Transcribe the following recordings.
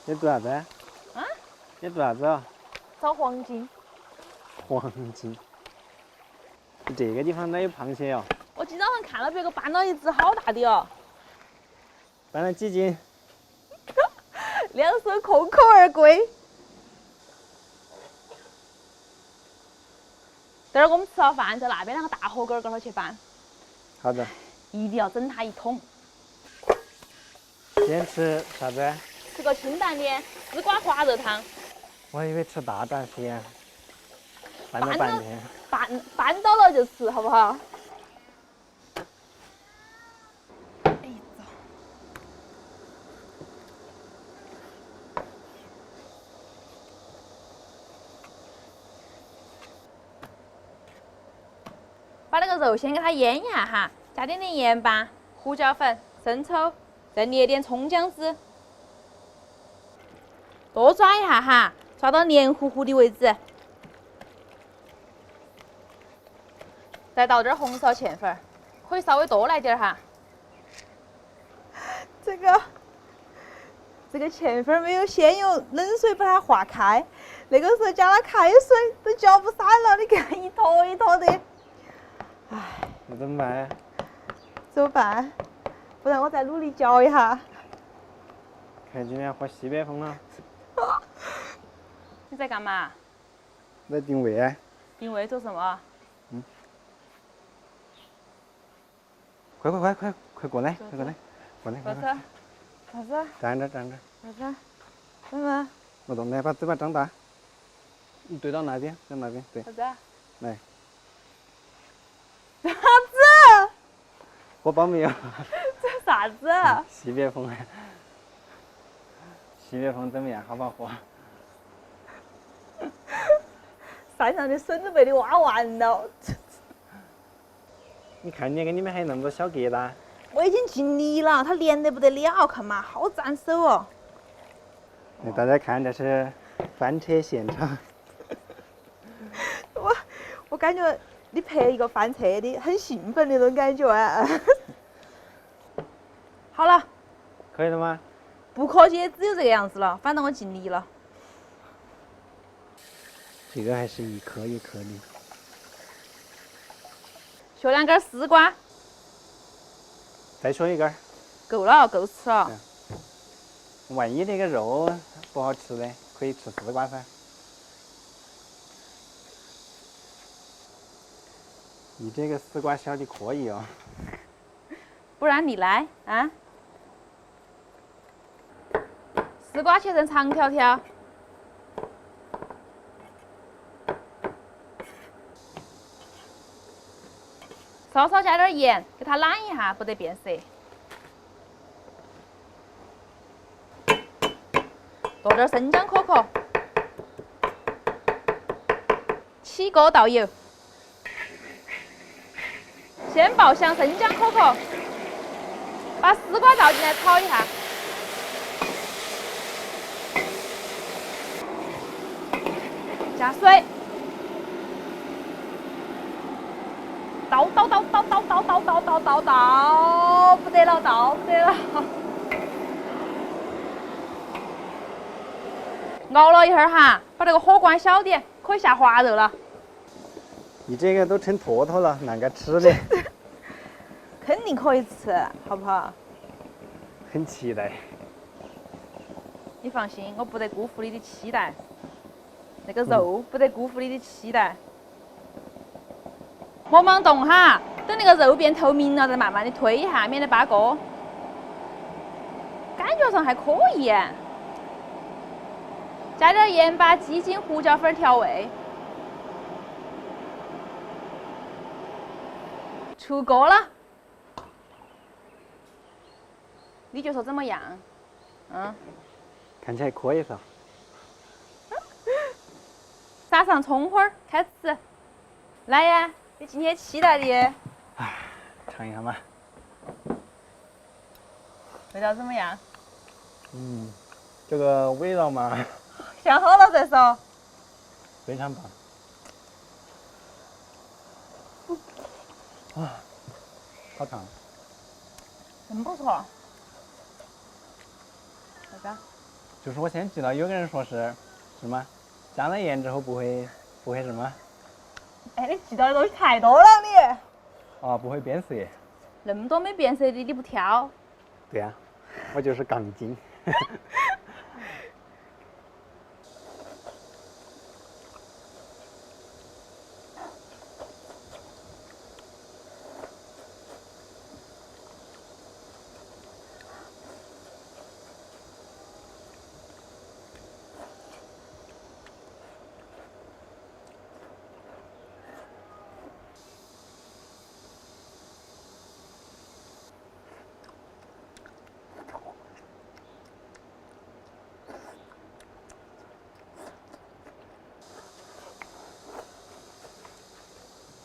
你做啥子？啊？你做啥子啊？找黄金。黄金。这个地方哪有螃蟹哦？我今早上看到别个搬了一只好大的哦。搬了几斤？两手空空而归。等会儿我们吃了饭，在那边那个大河沟沟头去搬。好的。一定要整它一桶。今天吃啥子？吃个清淡点，丝瓜花肉汤。我以为吃大闸蟹，搬了半天。搬到了就吃，好不好？哎，走。把那个肉先给它腌一下哈，加点盐巴、胡椒粉、生抽，再捏点葱姜丝，多抓一下哈，抓到黏糊糊的为止。再倒点红烧芡粉，可以稍微多来点哈。这个芡粉没有先用冷水把它化开，那个时候加了开水都搅不散了，你看一坨一坨的。唉，那怎么办？怎么办？不然我再努力搅一下。看今天喝西北风了。你在干嘛？在定位。定位做什么？快过来，快过来。过来。啥子？站着。啥子？什么？不动，来把嘴巴张大。你对到那边，在那边，对。啥子？来。啥子？喝饱没有？这啥子？西北风。西北风怎么样？好不好喝？山上的笋都被你挖完了。你看你跟里面还有那么多小疙瘩。我已经尽力了，它黏得不得了，看嘛，好粘手哦。给大家看，这是翻车现场。我感觉你拍一个翻车的，很兴奋那种感觉啊。好了。可以了吗？不可惜，只有这个样子了，反正我尽力了。这个还是一颗一颗的。削2根丝瓜。再削1根。够了，够吃了。万一那个肉不好吃呢，可以吃丝瓜噻。你这个丝瓜削的可以哦。不然你来啊。丝瓜切成长条条。稍稍加点盐，给它懒一下，不得变色。剁点生姜壳壳，起锅倒油，先爆香生姜壳壳，把丝瓜倒进来炒一下。加水。倒，不得了，倒不得了。熬了一会儿哈，把这个火关小点，可以下滑肉了。你这个都成坨坨了，啷个吃的？肯定可以吃，好不好？很期待。你放心，我不得辜负你的期待。那个肉不得辜负你的期待。莫忙动哈，等那个肉变透明了，再慢慢的推一下，免得扒锅。感觉上还可以。加点盐巴、鸡精、胡椒粉调味。出锅了。你就说怎么样？看起来可以噻。撒上葱花儿，开吃。来呀！你今天期待的。尝一下嘛。味道怎么样？这个味道嘛，想好了再说。非常棒。好烫。真不错。啥子？就是我现在记到有个人说是什么，加了盐之后不会什么哎，你记到的东西太多了你。啊，不会变色。那么多没变色的你不挑？对呀、我就是杠精。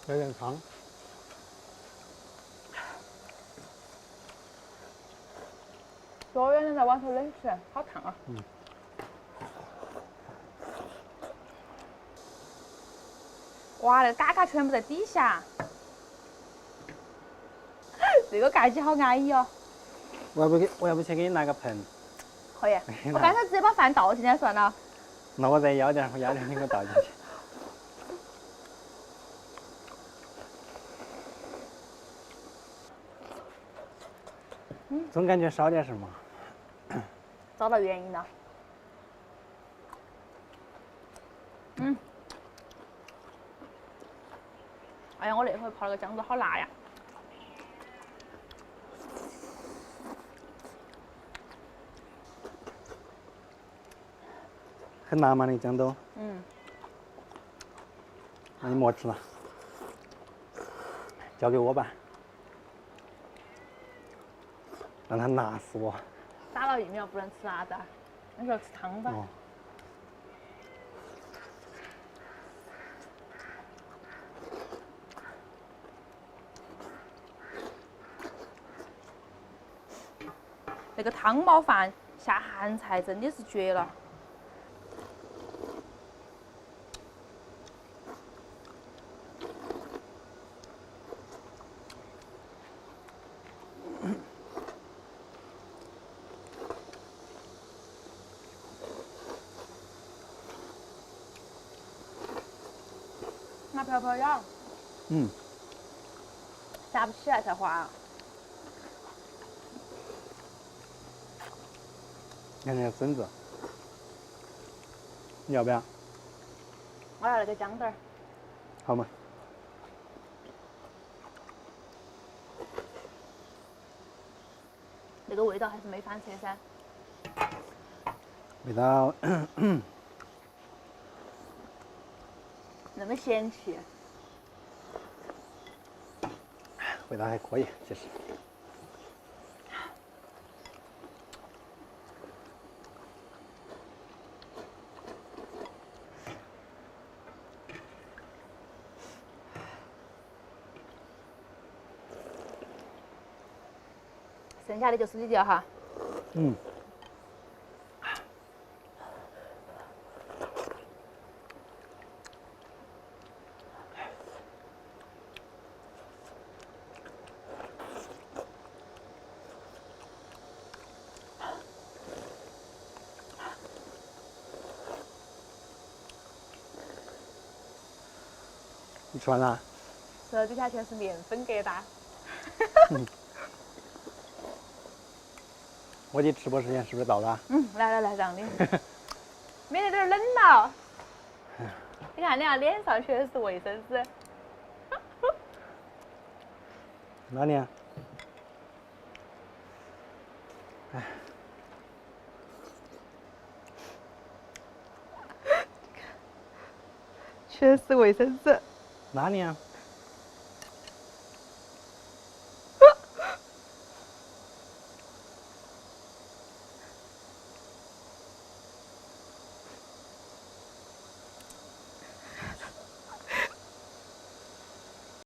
有点汤。多远的在往头冷起，好烫啊！哇，那个嘎嘎全部在底下，这个盖起好安逸哦。我要不去给你拿个盆，可以，我刚才直接把饭倒进来算了。那我再舀点，你给我倒进去。总感觉少点什么。找到原因了。哎呀，我那回泡了个姜子，好辣呀！很辣吗？那个姜豆？那你莫吃了，交给我吧，让他辣死我。打了疫苗不能吃辣的，那就要吃汤吧。哦。那个汤包饭下咸菜真的是绝了。拿瓢瓢舀，夹不起来才滑。看那个笋子，你要不要？我要那个姜汁儿。好嘛。那个味道还是没翻车噻。味道那么嫌弃。味道还可以，其实。剩下的就是你的哈。你吃完了？这底下全是面粉疙瘩。我的直播时间是不是到了？来，让你，免得点冷了。你看，你脸上全是卫生纸。哪里啊？全是卫生纸。哪里啊？